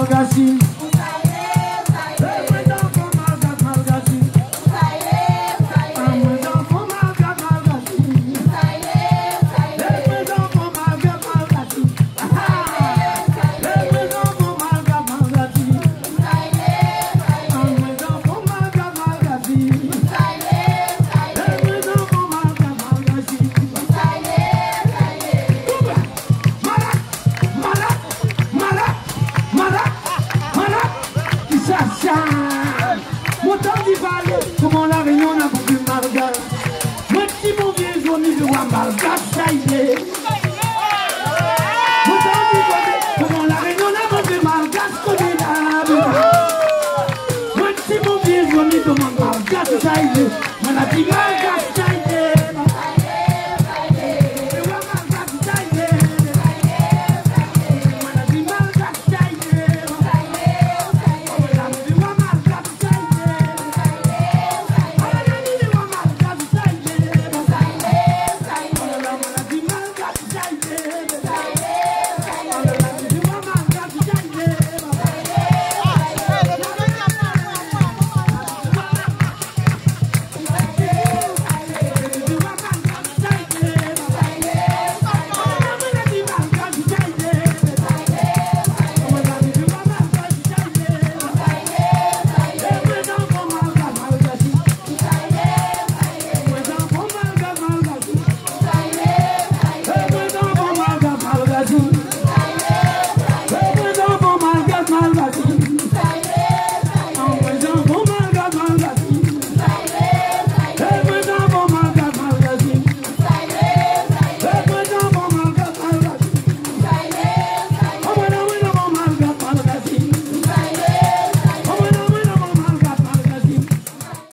malgache. Comment la réunion n'a pas pu malgache. Moi petit mon vieux journée de voir malgache ça y est. Comment la réunion n'a pas pu malgache comme il a. Moi petit mon vieux journée de voir malgache ça y est. Moi la tigre